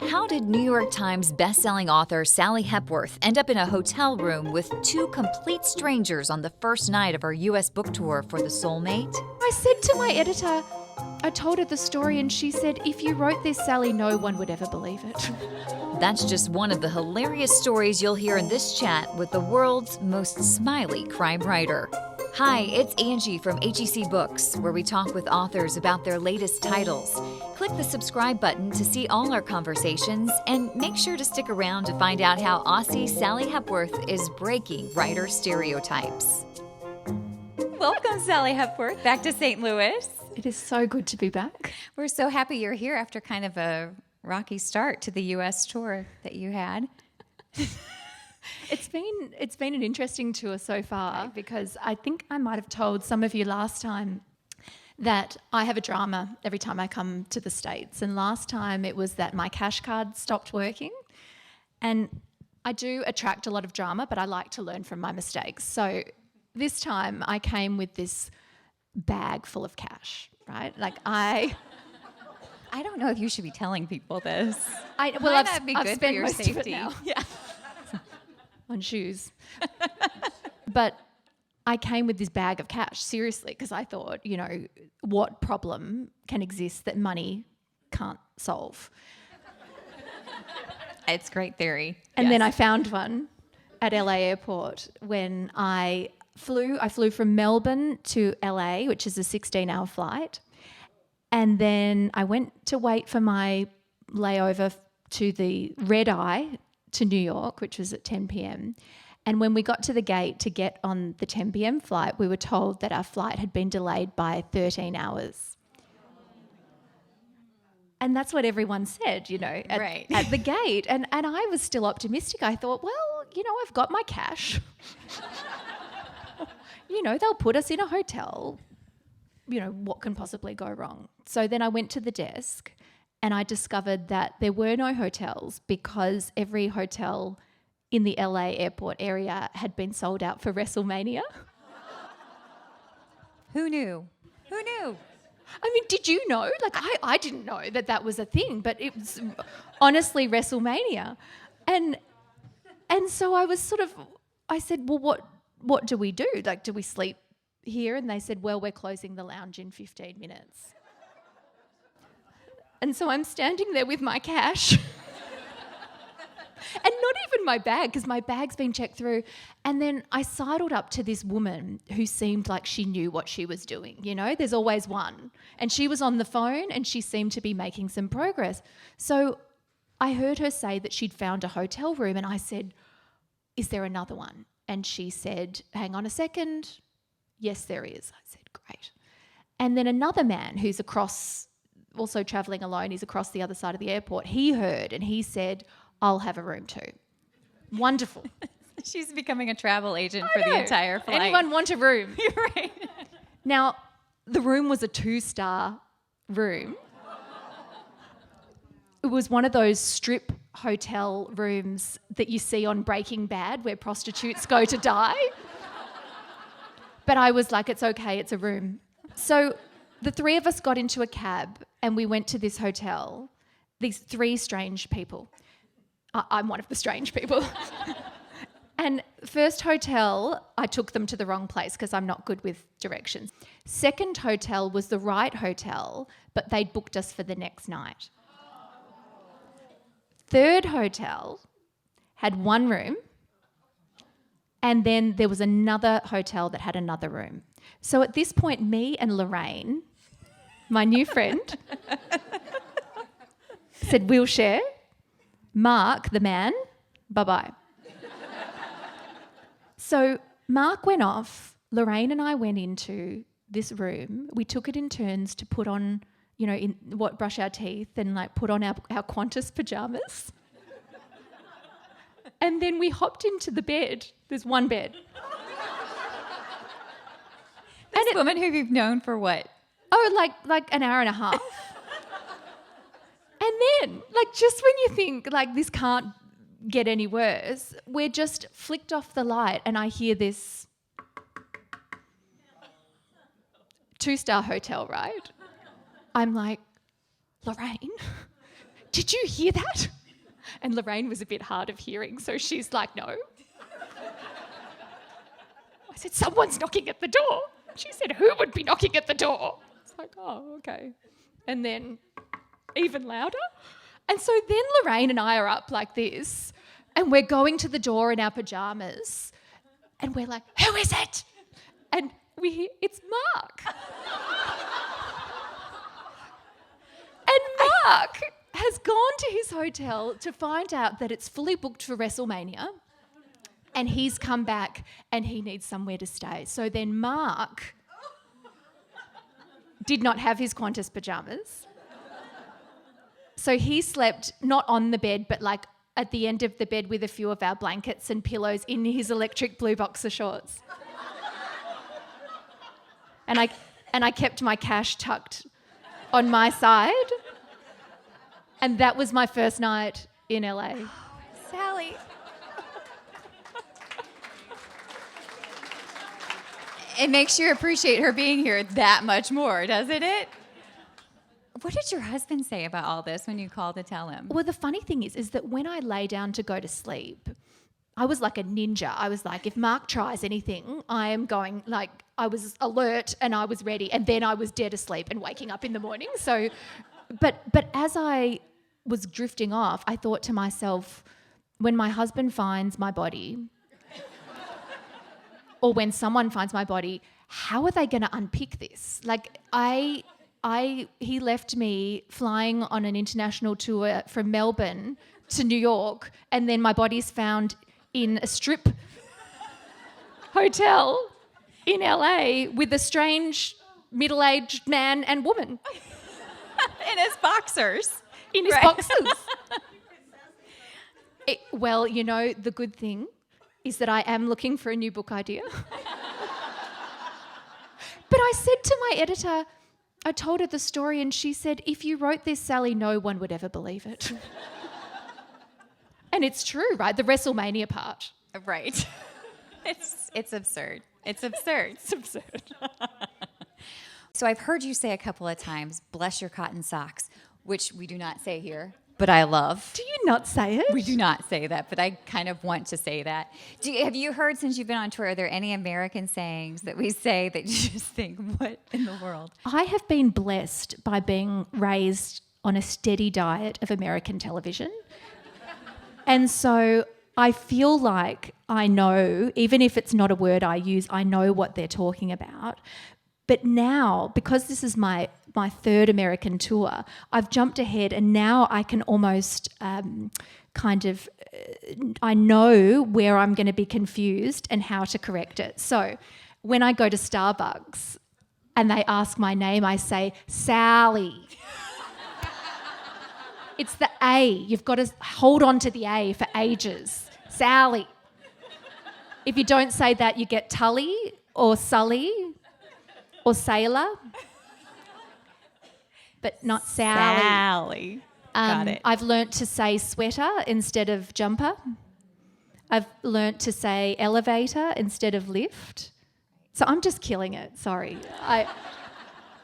How did New York Times bestselling author Sally Hepworth end up in a hotel room with two complete strangers on the first night of her U.S. book tour for The Soulmate? I said to my editor, I told her the story and she said, if you wrote this, Sally, no one would ever believe it. That's just one of the hilarious stories you'll hear in this chat with the world's most smiley crime writer. Hi, it's Angie from HEC Books, where we talk with authors about their latest titles. Click the subscribe button to see all our conversations, and make sure to stick around to find out how Aussie Sally Hepworth is breaking writer stereotypes. Welcome, Sally Hepworth, back to St. Louis. It is so good to be back. We're so happy you're here after kind of a rocky start to the U.S. tour that you had. It's been an interesting tour so far because I think I might have told some of you last time that I have a drama every time I come to the States. And last time it was that my cash card stopped working. And I do attract a lot of drama, but I like to learn from my mistakes. So this time I came with this bag full of cash, right? I don't know if you should be telling people this. I've spent for your most safety. of it now. Yeah. On shoes. But I came with this bag of cash, seriously, because I thought, what problem can exist that money can't solve? It's great theory. And then I found one at LA airport when I flew from Melbourne to LA, which is a 16-hour flight. And then I went to wait for my layover to the red eye to New York, which was at 10 p.m. And when we got to the gate to get on the 10 p.m. flight, we were told that our flight had been delayed by 13 hours. And that's what everyone said, at the gate. And I was still optimistic. I thought, well, I've got my cash. They'll put us in a hotel. What can possibly go wrong? So then I went to the desk and I discovered that there were no hotels because every hotel in the LA airport area had been sold out for WrestleMania. Who knew? I mean, did you know? I didn't know that was a thing, but it was honestly WrestleMania. And so I was I said, well, what do we do? Do we sleep here? And they said, well, we're closing the lounge in 15 minutes. And so I'm standing there with my cash and not even my bag, because my bag's been checked through. And then I sidled up to this woman who seemed like she knew what she was doing. There's always one. And she was on the phone and she seemed to be making some progress. So I heard her say that she'd found a hotel room and I said, is there another one? And she said, hang on a second. Yes, there is. I said, great. And then another man who's also travelling alone, he's across the other side of the airport, he heard and he said, I'll have a room too. Wonderful. She's becoming a travel agent for the entire flight. Anyone want a room? You're right. Now, the room was a 2-star room. It was one of those strip hotel rooms that you see on Breaking Bad where prostitutes go to die. But I was like, it's okay, it's a room. So the three of us got into a cab and we went to this hotel, these 3 strange people. I'm one of the strange people. And first hotel, I took them to the wrong place because I'm not good with directions. Second hotel was the right hotel, but they'd booked us for the next night. Third hotel had 1 room, and then there was another hotel that had another room. So at this point, me and Lorraine, my new friend, said, we'll share. Mark, the man, bye-bye. So Mark went off. Lorraine and I went into this room. We took it in turns to put on, brush our teeth and put on our Qantas pajamas. And then we hopped into the bed. There's one bed. This woman who you've known for what? Oh, like an hour and a half. And then, just when you think, this can't get any worse, we're just flicked off the light and I hear this 2-star hotel, right? I'm like, Lorraine, did you hear that? And Lorraine was a bit hard of hearing, so she's like, no. I said, someone's knocking at the door. She said, who would be knocking at the door? It's like, oh, okay. And then even louder. And so then Lorraine and I are up like this, and we're going to the door in our pajamas, and we're like, who is it? And we hear, it's Mark. And Mark has gone to his hotel to find out that it's fully booked for WrestleMania, and he's come back and he needs somewhere to stay. So then Mark did not have his Qantas pajamas. So he slept not on the bed, but like at the end of the bed with a few of our blankets and pillows in his electric blue boxer shorts. And I kept my cash tucked on my side. And that was my first night in LA. Sally. It makes you appreciate her being here that much more, doesn't it? What did your husband say about all this when you called to tell him? Well, the funny thing is that when I lay down to go to sleep, I was like a ninja. I was like, if Mark tries anything, I am going, like, I was alert and I was ready, and then I was dead asleep and waking up in the morning. So, but as I was drifting off, I thought to myself, when my husband finds my body, or when someone finds my body, how are they going to unpick this? Like, he left me flying on an international tour from Melbourne to New York, and then my body's found in a strip hotel in LA with a strange middle-aged man and woman. In his boxers. In his boxers. Well, you know, the good thing is that I am looking for a new book idea. But I said to my editor, I told her the story, and she said, if you wrote this, Sally, no one would ever believe it. And it's true, right? The WrestleMania part. Right. It's absurd. It's absurd. It's absurd. So I've heard you say a couple of times, bless your cotton socks, which we do not say here, but I love. Do you not say it? We do not say that, but I kind of want to say that. Have you heard, since you've been on tour, are there any American sayings that we say that you just think, what in the world? I have been blessed by being raised on a steady diet of American television. And so I feel like I know, even if it's not a word I use, I know what they're talking about. But now, because this is my third American tour, I've jumped ahead, and now I can almost I know where I'm going to be confused and how to correct it. So when I go to Starbucks and they ask my name, I say, Sally. It's the A. You've got to hold on to the A for ages. Sally. If you don't say that, you get Tully or Sully or Sailor, but not Sally. Sally. Got it. I've learnt to say sweater instead of jumper. I've learnt to say elevator instead of lift. So I'm just killing it, sorry.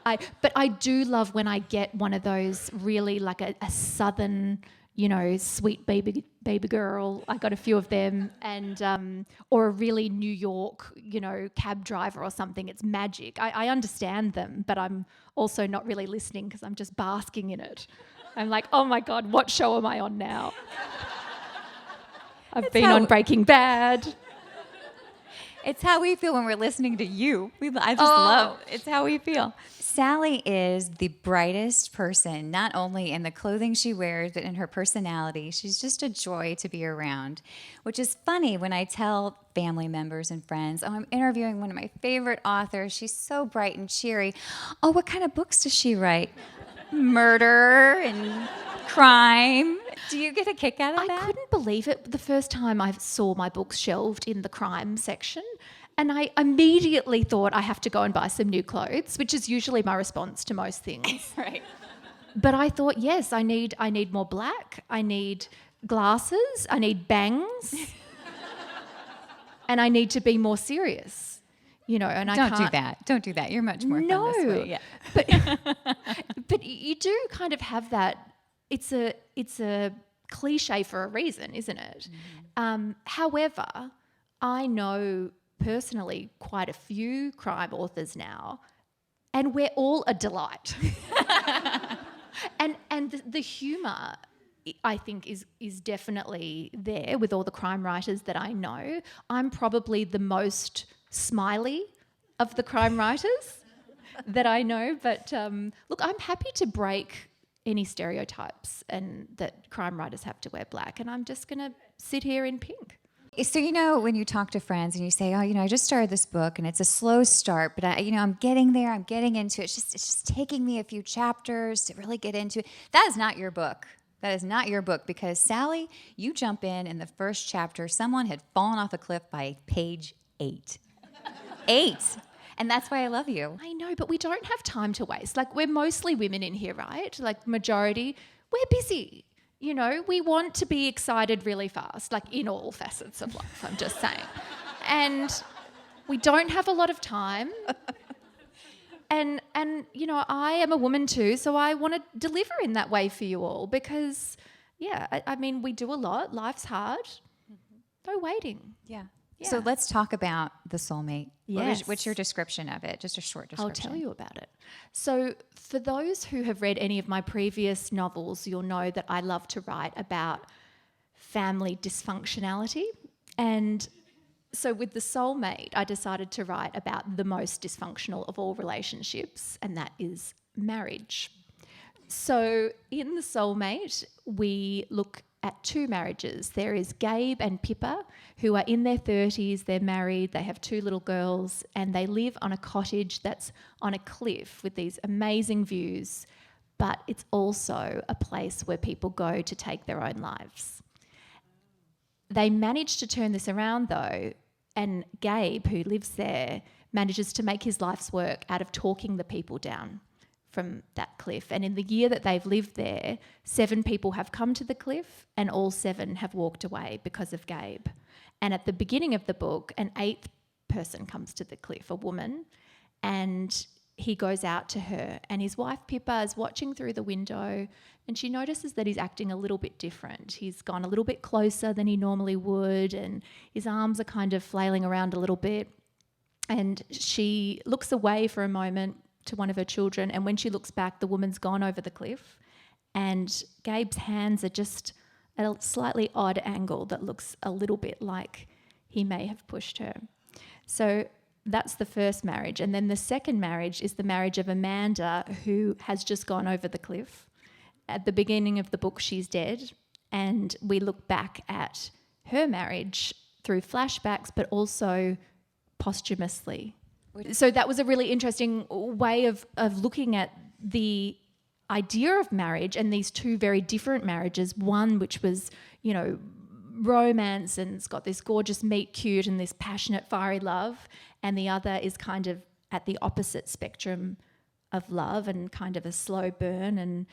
But I do love when I get one of those really like a southern, you know, sweet baby girl. I got a few of them, and or a really New York, you know, cab driver or something. It's magic. I understand them, but I'm also not really listening because I'm just basking in it. I'm like, oh my God, what show am I on now? I've been on Breaking Bad. It's how we feel when we're listening to you. I just love it. It's how we feel. Sally is the brightest person, not only in the clothing she wears, but in her personality. She's just a joy to be around, which is funny when I tell family members and friends, oh, I'm interviewing one of my favorite authors. She's so bright and cheery. Oh, what kind of books does she write? Murder and crime. Do you get a kick out of that? I couldn't believe it the first time I saw my books shelved in the crime section. And I immediately thought I have to go and buy some new clothes, which is usually my response to most things. Right. But I thought, yes, I need more black. I need glasses. I need bangs. And I need to be more serious. You know, and I can't. Don't do that. Don't do that. You're much more fun this way. Yeah. But you do kind of have that. it's a cliche for a reason, isn't it? However, I know personally quite a few crime authors now, and we're all a delight. and the humour, I think, is definitely there with all the crime writers that I know. I'm probably the most smiley of the crime writers that I know. But look, I'm happy to break any stereotypes and that crime writers have to wear black, and I'm just going to sit here in pink. So, when you talk to friends and you say, oh, I just started this book and it's a slow start, but I'm getting there, I'm getting into it. It's just taking me a few chapters to really get into it. That is not your book. That is not your book, because Sally, you jump in the first chapter, someone had fallen off a cliff by page 8. 8. And that's why I love you. I know, but we don't have time to waste. Like, we're mostly women in here, right? Like, majority, we're busy. We want to be excited really fast, like in all facets of life, I'm just saying. And we don't have a lot of time. And I am a woman too, so I want to deliver in that way for you all because, I mean, we do a lot. Life's hard. No waiting. Yeah. So let's talk about The Soulmate. Yes. What's your description of it? Just a short description. I'll tell you about it. So for those who have read any of my previous novels, you'll know that I love to write about family dysfunctionality. And so with The Soulmate, I decided to write about the most dysfunctional of all relationships, and that is marriage. So in The Soulmate, we look at 2 marriages. There is Gabe and Pippa, who are in their 30s, they're married, they have 2 little girls, and they live on a cottage that's on a cliff with these amazing views, but it's also a place where people go to take their own lives. They manage to turn this around though, and Gabe, who lives there, manages to make his life's work out of talking the people down from that cliff. And in the year that they've lived there, 7 people have come to the cliff and all 7 have walked away because of Gabe. And at the beginning of the book, an 8th person comes to the cliff, a woman, and he goes out to her, and his wife Pippa is watching through the window, and she notices that he's acting a little bit different. He's gone a little bit closer than he normally would, and his arms are kind of flailing around a little bit. And she looks away for a moment to one of her children, and when she looks back, the woman's gone over the cliff, and Gabe's hands are just at a slightly odd angle that looks a little bit like he may have pushed her. So that's the first marriage. And then the second marriage is the marriage of Amanda, who has just gone over the cliff. At the beginning of the book, she's dead, and we look back at her marriage through flashbacks, but also posthumously. So that was a really interesting way of looking at the idea of marriage and these 2 very different marriages. One which was, romance and it's got this gorgeous meet cute and this passionate fiery love, and the other is kind of at the opposite spectrum of love and kind of a slow burn.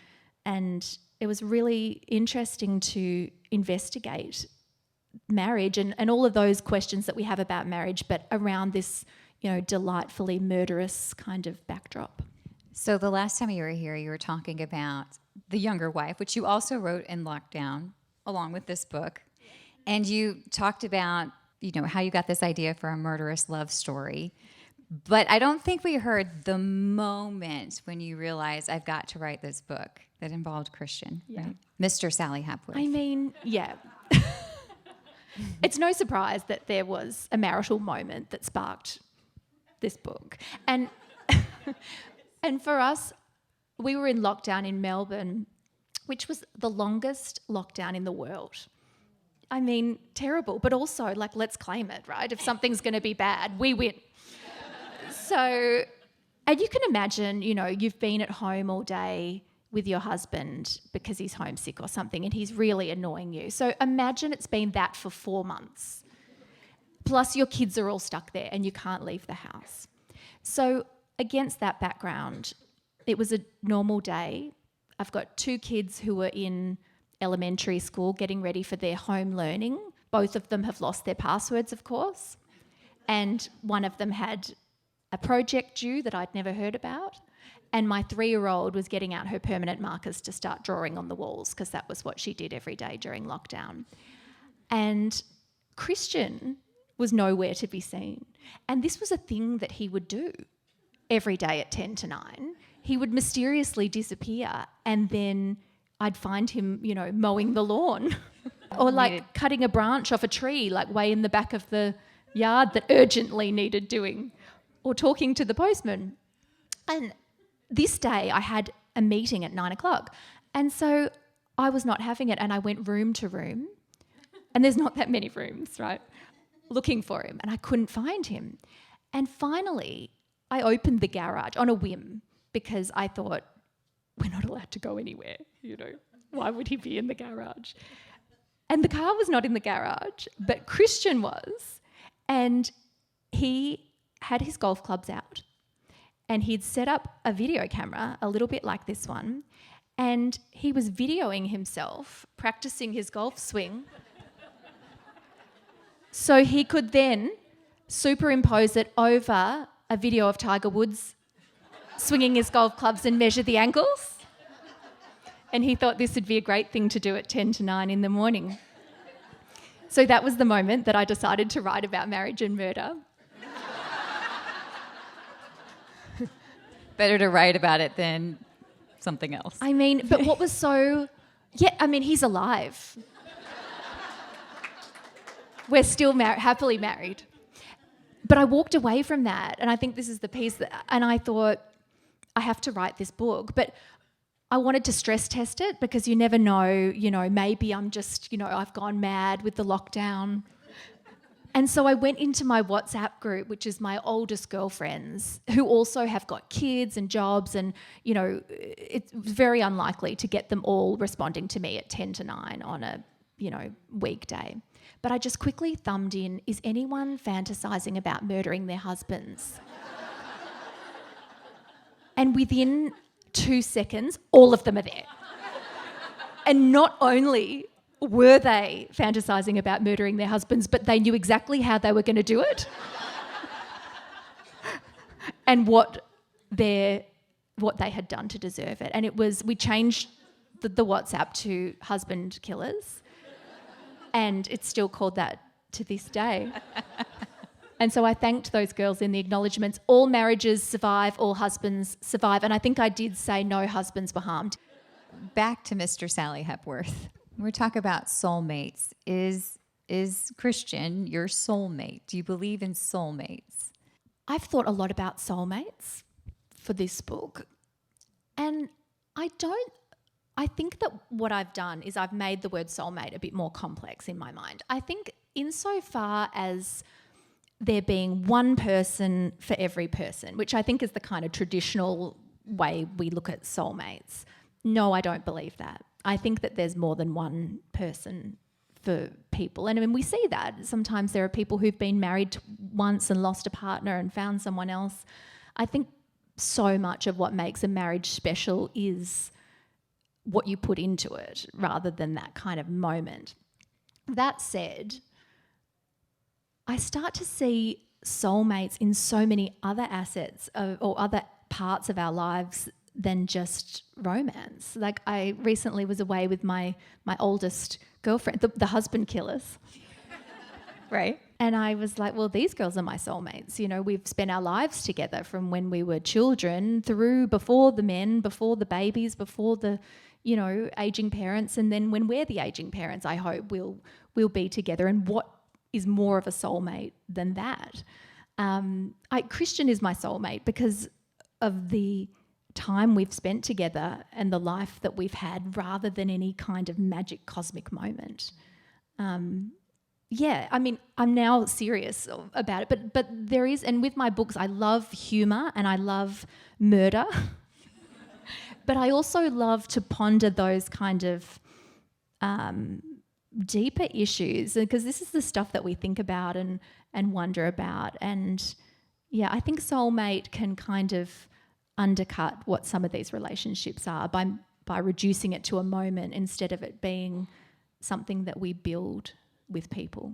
And it was really interesting to investigate marriage and all of those questions that we have about marriage, but around this delightfully murderous kind of backdrop. So the last time you were here, you were talking about The Younger Wife, which you also wrote in lockdown along with this book. And you talked about, how you got this idea for a murderous love story. But I don't think we heard the moment when you realized I've got to write this book that involved Christian, right? Mr. Sally Hepworth. I mean, yeah. It's no surprise that there was a marital moment that sparked this book. And for us, we were in lockdown in Melbourne, which was the longest lockdown in the world. I mean, terrible, but also, let's claim it, right? If something's going to be bad, we win. So, and you can imagine, you've been at home all day with your husband because he's homesick or something and he's really annoying you. So imagine it's been that for 4 months. Plus your kids are all stuck there and you can't leave the house. So against that background, it was a normal day. I've got 2 kids who were in elementary school getting ready for their home learning. Both of them have lost their passwords, of course. And one of them had a project due that I'd never heard about. And my 3-year-old was getting out her permanent markers to start drawing on the walls because that was what she did every day during lockdown. And Christian was nowhere to be seen. And this was a thing that he would do every day at 10 to 9. He would mysteriously disappear, and then I'd find him, mowing the lawn or like cutting a branch off a tree, like way in the back of the yard that urgently needed doing, or talking to the postman. And this day I had a meeting at 9:00, and so I was not having it, and I went room to room, and there's not that many rooms, right, looking for him, and I couldn't find him. And finally I opened the garage on a whim because I thought, we're not allowed to go anywhere, why would he be in the garage? And the car was not in the garage, but Christian was, and he had his golf clubs out. And he'd set up a video camera, a little bit like this one, and he was videoing himself practicing his golf swing so he could then superimpose it over a video of Tiger Woods swinging his golf clubs and measure the angles. And he thought this would be a great thing to do at 10 to 9 in the morning. So that was the moment that I decided to write about marriage and murder. Better to write about it than something else. I mean, but what was so... Yeah, I mean, he's alive. We're still happily married. But I walked away from that, and I think this is the piece and I thought, I have to write this book. But I wanted to stress test it because you never know, maybe I'm just, I've gone mad with the lockdown. And so I went into my WhatsApp group, which is my oldest girlfriends, who also have got kids and jobs, and, it's very unlikely to get them all responding to me at 10 to 9 on a, weekday. But I just quickly thumbed in, is anyone fantasising about murdering their husbands? And within 2 seconds, all of them are there. And not only were they fantasising about murdering their husbands, but they knew exactly how they were going to do it and what they had done to deserve it. And we changed the WhatsApp to husband killers, and it's still called that to this day. And so I thanked those girls in the acknowledgements. All marriages survive, all husbands survive. And I think I did say no husbands were harmed. Back to Mr. Sally Hepworth. We're talking about soulmates. Is Christian your soulmate? Do you believe in soulmates? I've thought a lot about soulmates for this book. And I think that what I've done is I've made the word soulmate a bit more complex in my mind. I think insofar as there being one person for every person, which I think is the kind of traditional way we look at soulmates. No, I don't believe that. I think that there's more than one person for people. And I mean, we see that. Sometimes there are people who've been married once and lost a partner and found someone else. I think so much of what makes a marriage special is what you put into it rather than that kind of moment. That said, I start to see soulmates in so many other assets or other parts of our lives than just romance. Like, I recently was away with my oldest girlfriend, the husband killers. Right. And I was like, well, these girls are my soulmates. We've spent our lives together from when we were children through before the men, before the babies, before the, aging parents. And then when we're the aging parents, I hope we'll be together. And what is more of a soulmate than that? Christian is my soulmate because of the time we've spent together and the life that we've had rather than any kind of magic cosmic moment. I mean, I'm now serious about it, but there is, and with my books, I love humour and I love murder, but I also love to ponder those kind of deeper issues, because this is the stuff that we think about and wonder about. And yeah, I think soulmate can kind of undercut what some of these relationships are by reducing it to a moment instead of it being something that we build with people.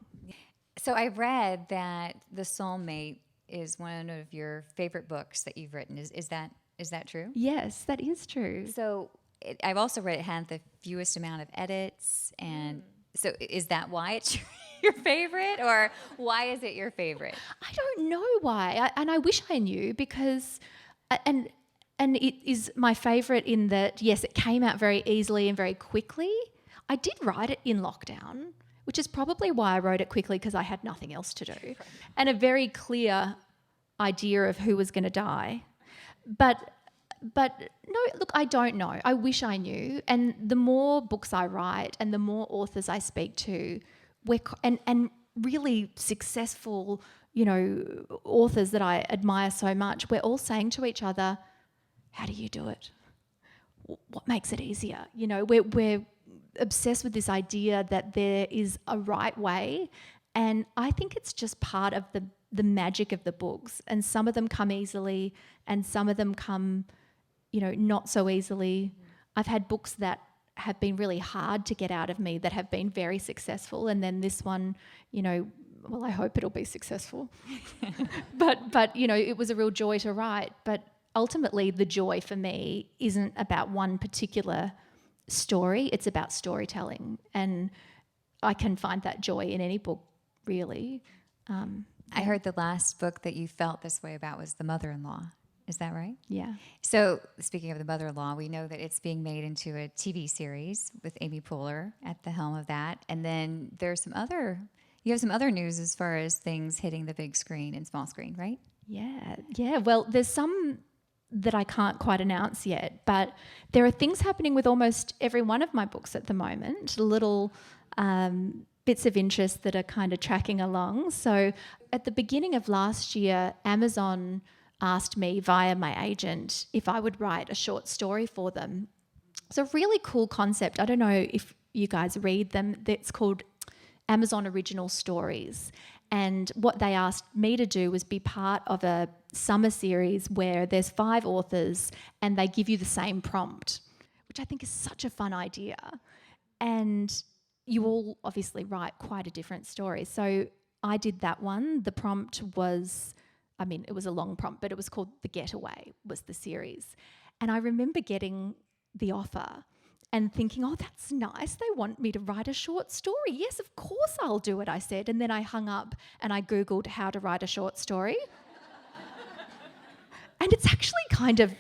So I read that The Soulmate is one of your favorite books that you've written. Is that Is that true? Yes, that is true. So I've also read it had the fewest amount of edits. And so is that why it's your favorite, or why is it your favorite? I don't know why, and I wish I knew, because, and it is my favourite in that, yes, it came out very easily and very quickly. I did write it in lockdown, which is probably why I wrote it quickly, because I had nothing else to do, and a very clear idea of who was going to die. But no, look, I don't know. I wish I knew. And the more books I write and the more authors I speak to, and really successful, authors that I admire so much, we're all saying to each other, how do you do it? What makes it easier? We're obsessed with this idea that there is a right way. And I think it's just part of the magic of the books. And some of them come easily and some of them come, not so easily. I've had books that have been really hard to get out of me that have been very successful. And then this one, well, I hope it'll be successful. but it was a real joy to write. But ultimately, the joy for me isn't about one particular story. It's about storytelling. And I can find that joy in any book, really. I heard the last book that you felt this way about was The Mother-in-Law. Is that right? Yeah. So speaking of The Mother-in-Law, we know that it's being made into a TV series with Amy Poehler at the helm of that. And then you have some other news as far as things hitting the big screen and small screen, right? Yeah. Well, there's some that I can't quite announce yet, but there are things happening with almost every one of my books at the moment, little bits of interest that are kind of tracking along. So at the beginning of last year, Amazon asked me via my agent if I would write a short story for them. It's a really cool concept. I don't know if you guys read them. It's called Amazon Original Stories. And what they asked me to do was be part of a summer series where there's 5 authors and they give you the same prompt, which I think is such a fun idea. And you all obviously write quite a different story. So I did that one. The prompt was, it was a long prompt, but it was called The Getaway, was the series. And I remember getting the offer and thinking, oh, that's nice. They want me to write a short story. Yes, of course I'll do it, I said. And then I hung up and I Googled how to write a short story. And it's actually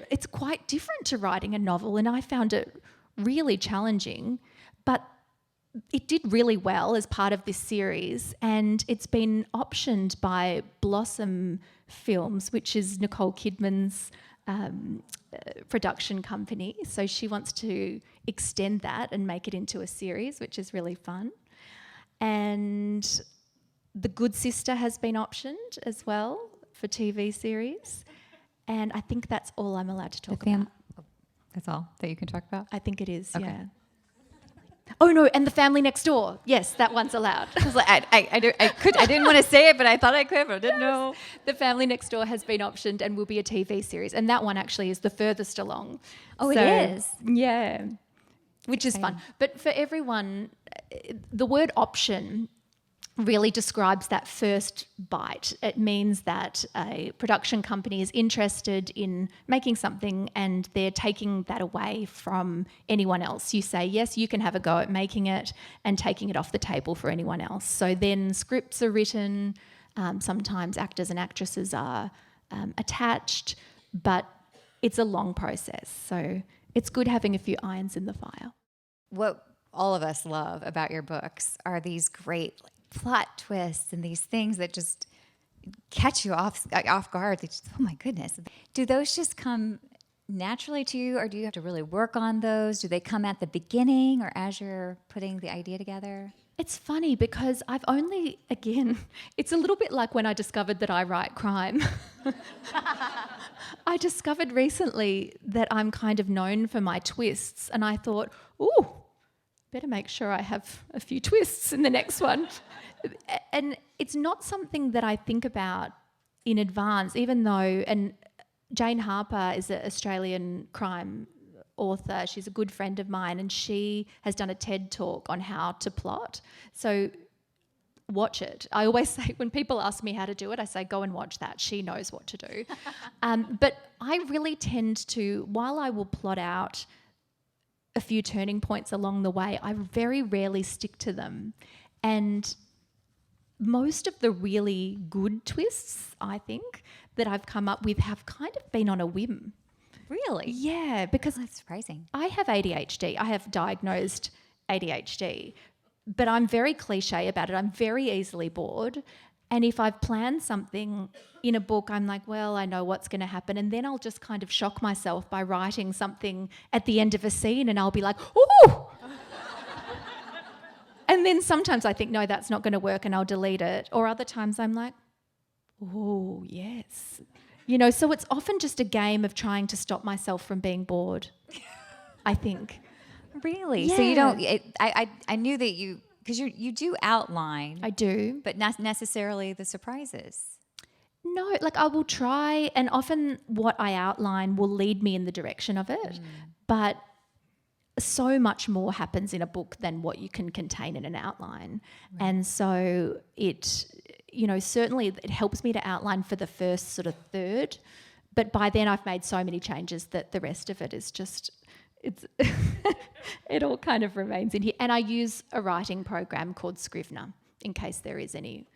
it's quite different to writing a novel. And I found it really challenging, but it did really well as part of this series, and it's been optioned by Blossom Films, which is Nicole Kidman's production company. So she wants to extend that and make it into a series, which is really fun. And The Good Sister has been optioned as well for TV series. And I think that's all I'm allowed to talk about. That's all that you can talk about? I think it is, okay. Yeah. Oh no, and The Family Next Door. Yes, that one's allowed. I was like, I didn't want to say it, but I thought I could, but I didn't know. The Family Next Door has been optioned and will be a TV series, and that one actually is the furthest along. Oh, so, it is? Yeah, which is fun. But for everyone, the word option really describes that first bite. It means that a production company is interested in making something and they're taking that away from anyone else. You say, yes, you can have a go at making it, and taking it off the table for anyone else. So then scripts are written, sometimes actors and actresses are attached, but it's a long process. So it's good having a few irons in the fire. What all of us love about your books are these great plot twists and these things that just catch you off guard. They just, oh my goodness. Do those just come naturally to you, or do you have to really work on those? Do they come at the beginning or as you're putting the idea together? It's funny because it's a little bit like when I discovered that I write crime. I discovered recently that I'm kind of known for my twists, and I thought, ooh, better make sure I have a few twists in the next one. And it's not something that I think about in advance, even though, and Jane Harper is an Australian crime author. She's a good friend of mine, and she has done a TED talk on how to plot. So watch it. I always say, when people ask me how to do it, I say, go and watch that. She knows what to do. But I really tend to, while I will plot out a few turning points along the way, I very rarely stick to them. And most of the really good twists, I think, that I've come up with have kind of been on a whim. Really? Yeah, because That's surprising. I have ADHD. I have diagnosed ADHD, but I'm very cliche about it. I'm very easily bored. And if I've planned something in a book, I'm like, well, I know what's going to happen. And then I'll just kind of shock myself by writing something at the end of a scene, and I'll be like, ooh! And then sometimes I think, no, that's not going to work, and I'll delete it. Or other times I'm like, oh, yes. You know, so it's often just a game of trying to stop myself from being bored, I think. Really? Yeah. So you don't, I knew that you, because you do outline. I do. But not necessarily the surprises. No, like I will try, and often what I outline will lead me in the direction of it. But so much more happens in a book than what you can contain in an outline. Right. And so it, you know, certainly it helps me to outline for the first sort of third. But by then I've made so many changes that the rest of it is just, it's it all kind of remains in here. And I use a writing program called Scrivener, in case there is any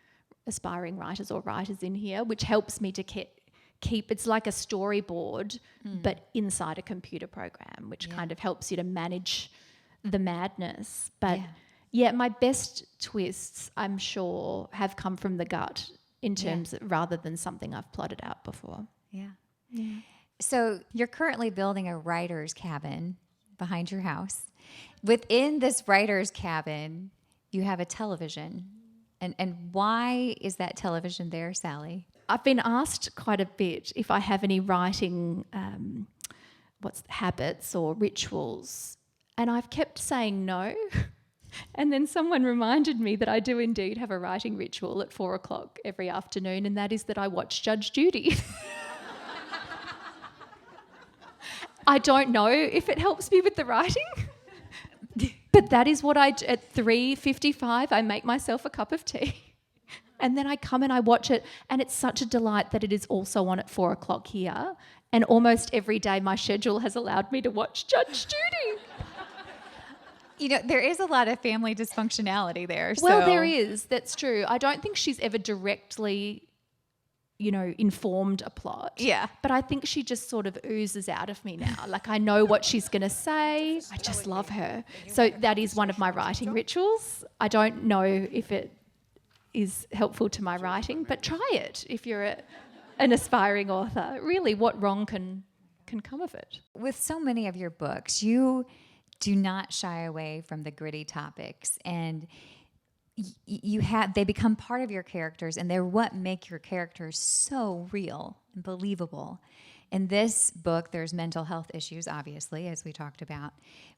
aspiring writers or writers in here, which helps me to keep it's like a storyboard, but inside a computer program, which kind of helps you to manage the madness. But yeah, my best twists, I'm sure, have come from the gut in terms rather than something I've plotted out before. Yeah. So you're currently building a writer's cabin behind your house. Within this writer's cabin, you have a television. And why is that television there, Sally? I've been asked quite a bit if I have any writing habits or rituals, and I've kept saying no. And then someone reminded me that I do indeed have a writing ritual at 4:00 every afternoon, and that is that I watch Judge Judy. I don't know if it helps me with the writing, but that is what I do. At 3:55, I make myself a cup of tea, and then I come and I watch it, and it's such a delight that it is also on at 4:00 here, and almost every day my schedule has allowed me to watch Judge Judy. You know, there is a lot of family dysfunctionality there. Well, there is. That's true. I don't think she's ever directly, informed a plot. Yeah. But I think she just sort of oozes out of me now. Like, I know what she's going to say. I just love her. So that is one of my writing rituals. I don't know if it is helpful to my writing, but try it if you're an aspiring author. Really, what wrong can come of it? With so many of your books, you do not shy away from the gritty topics, and they become part of your characters, and they're what make your characters so real and believable. In this book, there's mental health issues, obviously, as we talked about,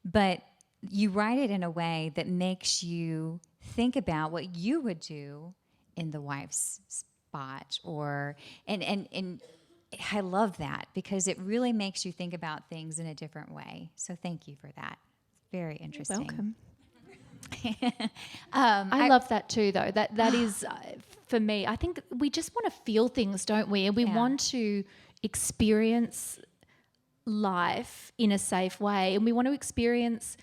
but you write it in a way that makes you think about what you would do in the wife's spot, and I love that because it really makes you think about things in a different way. So thank you for that. Very interesting. You're welcome. I love that too, though. That is, for me, I think we just want to feel things, don't we? And we want to experience life in a safe way. And we want to experience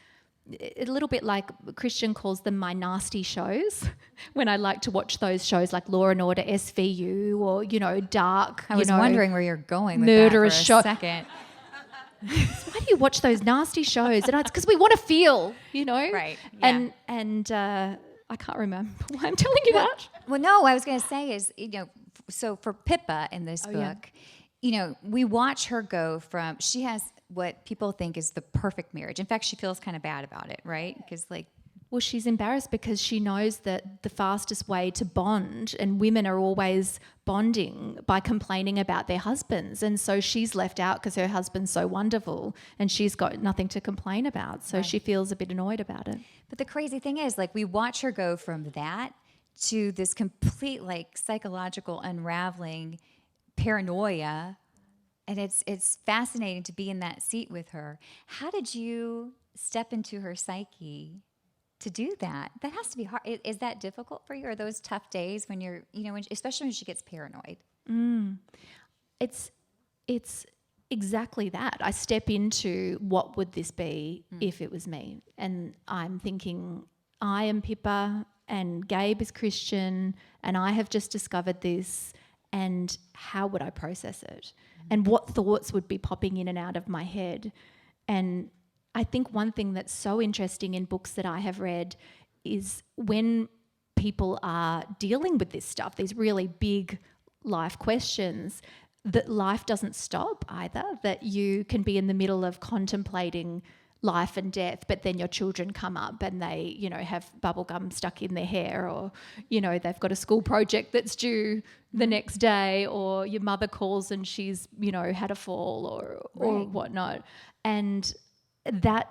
a little bit like Christian calls them my nasty shows, when I like to watch those shows like Law and Order SVU or, dark. I was wondering where you're going with murderous that for a second. Why do you watch those nasty shows? And it's because we want to feel, Right. Yeah. And I can't remember why I'm telling you that. Well, no, what I was going to say is, so for Pippa in this book, we watch her go from, she has what people think is the perfect marriage. In fact, she feels kind of bad about it, right? Because well, she's embarrassed because she knows that the fastest way to bond, and women are always bonding by complaining about their husbands. And so she's left out because her husband's so wonderful and she's got nothing to complain about. So she feels a bit annoyed about it. But the crazy thing is, we watch her go from that to this complete, psychological unraveling paranoia. And it's fascinating to be in that seat with her. How did you step into her psyche to do that. That has to be hard. Is that difficult for you? Are those tough days when you're, especially when she gets paranoid? It's exactly that. I step into what would this be if it was me? And I'm thinking, I am Pippa and Gabe is Christian and I have just discovered this, and how would I process it? And what thoughts would be popping in and out of my head? And I think one thing that's so interesting in books that I have read is when people are dealing with this stuff, these really big life questions, that life doesn't stop either, that you can be in the middle of contemplating life and death, but then your children come up and they, have bubble gum stuck in their hair, or, they've got a school project that's due the next day, or your mother calls and she's, had a fall or whatnot. And that,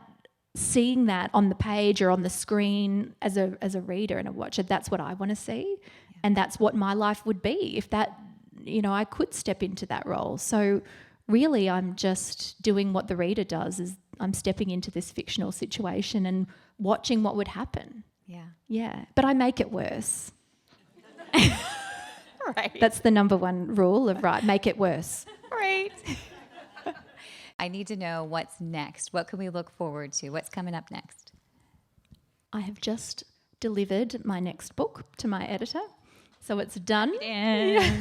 seeing that on the page or on the screen as a reader and a watcher, that's what I want to see. Yeah. And that's what my life would be if that, I could step into that role. So really I'm just doing what the reader does, is I'm stepping into this fictional situation and watching what would happen. Yeah. Yeah. But I make it worse. Right. That's the number one rule of make it worse. Right. I need to know what's next. What can we look forward to? What's coming up next? I have just delivered my next book to my editor. So it's done. Yeah.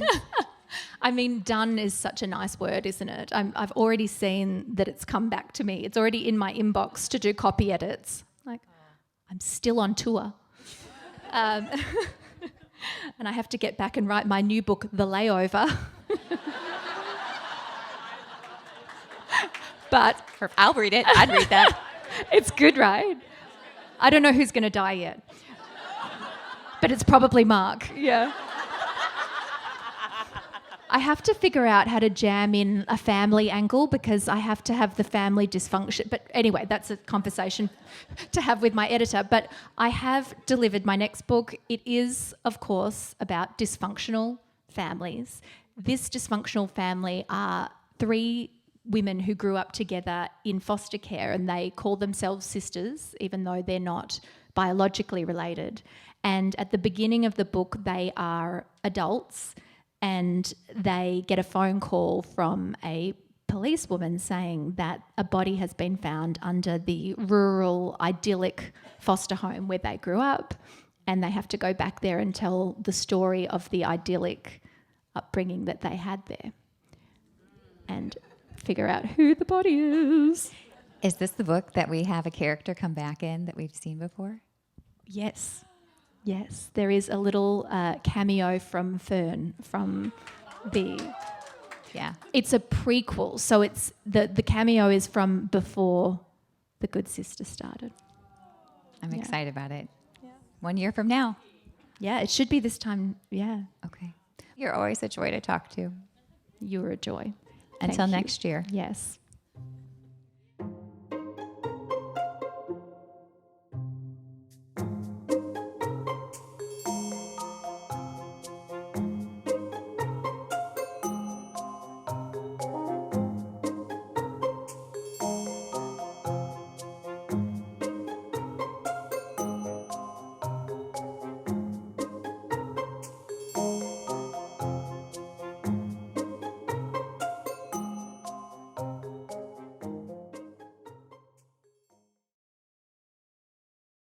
I mean, done is such a nice word, isn't it? I've already seen that it's come back to me. It's already in my inbox to do copy edits. I'm still on tour. And I have to get back and write my new book, The Layover. But I'll read it. I'd read that. It's good, right? I don't know who's going to die yet. But it's probably Mark. Yeah. I have to figure out how to jam in a family angle, because I have to have the family dysfunction. But anyway, that's a conversation to have with my editor. But I have delivered my next book. It is, of course, about dysfunctional families. This dysfunctional family are 3 women who grew up together in foster care, and they call themselves sisters, even though they're not biologically related. And at the beginning of the book, they are adults, and they get a phone call from a policewoman saying that a body has been found under the rural, idyllic foster home where they grew up, and they have to go back there and tell the story of the idyllic upbringing that they had there and figure out who the body is. Is this the book that we have a character come back in that we've seen before? Yes. Yes, there is a little cameo from Fern from the... Yeah. It's a prequel, so it's the cameo is from before The Good Sister started. I'm excited about it. Yeah. 1 year from now. Yeah, it should be this time, yeah. Okay. You're always a joy to talk to. You're a joy. Until next year. Yes.